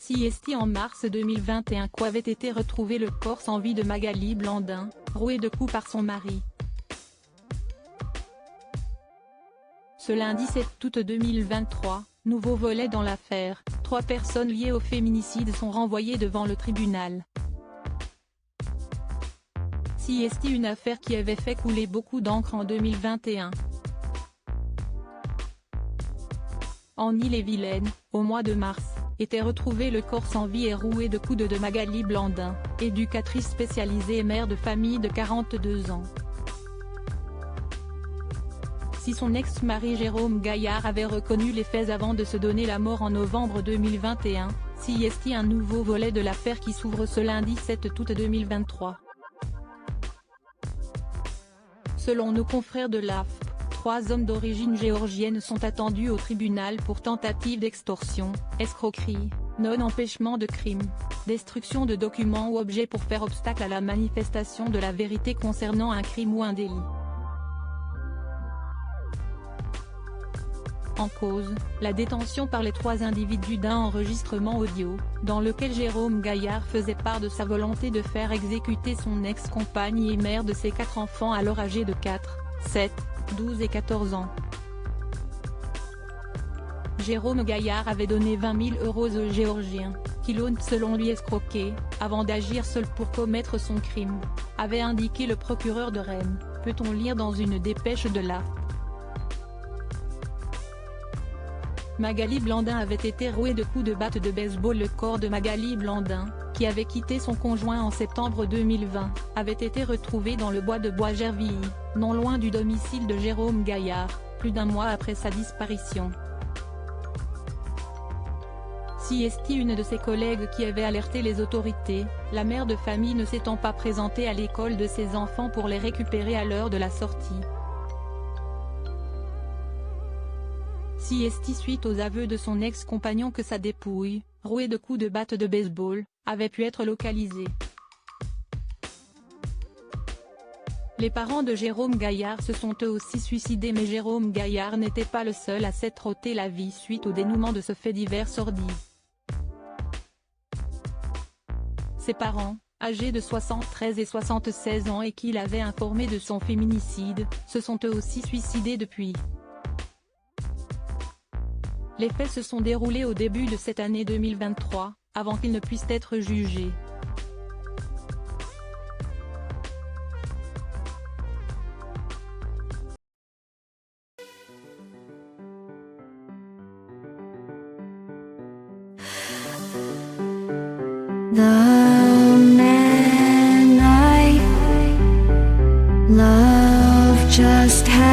CST en mars 2021 qu'avait été retrouvé le corps sans vie de Magali Blandin, rouée de coups par son mari. Ce lundi 7 août 2023, nouveau volet dans l'affaire, 3 personnes liées au féminicide sont renvoyées devant le tribunal. CST, une affaire qui avait fait couler beaucoup d'encre en 2021. En Ille-et-Vilaine, au mois de mars, était retrouvé le corps sans vie et roué de coups de Magali Blandin, éducatrice spécialisée et mère de famille de 42 ans. Si son ex-mari Jérôme Gaillard avait reconnu les faits avant de se donner la mort en novembre 2021, CST, un nouveau volet de l'affaire qui s'ouvre ce lundi 7 août 2023. Selon nos confrères de l'AFP, 3 hommes d'origine géorgienne sont attendus au tribunal pour tentative d'extorsion, escroquerie, non-empêchement de crime, destruction de documents ou objets pour faire obstacle à la manifestation de la vérité concernant un crime ou un délit. En cause, la détention par les 3 individus d'un enregistrement audio, dans lequel Jérôme Gaillard faisait part de sa volonté de faire exécuter son ex-compagne et mère de ses 4 enfants alors âgés de 4, 7, 12 et 14 ans. Jérôme Gaillard avait donné 20 000 € aux Géorgiens, qui l'ont selon lui escroqué, avant d'agir seul pour commettre son crime, avait indiqué le procureur de Rennes, peut-on lire dans une dépêche de l'AFP. Magali Blandin avait été rouée de coups de batte de baseball. Le corps de Magali Blandin, qui avait quitté son conjoint en septembre 2020, avait été retrouvé dans le bois de Bois-Gervilly, non loin du domicile de Jérôme Gaillard, plus d'un mois après sa disparition. CST, une de ses collègues qui avait alerté les autorités, la mère de famille ne s'étant pas présentée à l'école de ses enfants pour les récupérer à l'heure de la sortie. CST, suite aux aveux de son ex-compagnon que sa dépouille, rouée de coups de batte de baseball, avait pu être localisée. Les parents de Jérôme Gaillard se sont eux aussi suicidés, mais Jérôme Gaillard n'était pas le seul à s'être ôté la vie suite au dénouement de ce fait divers sordide. Ses parents, âgés de 73 et 76 ans et qu'il avait informé de son féminicide, se sont eux aussi suicidés depuis. Les faits se sont déroulés au début de cette année 2023, avant qu'ils ne puissent être jugés. The man I love just had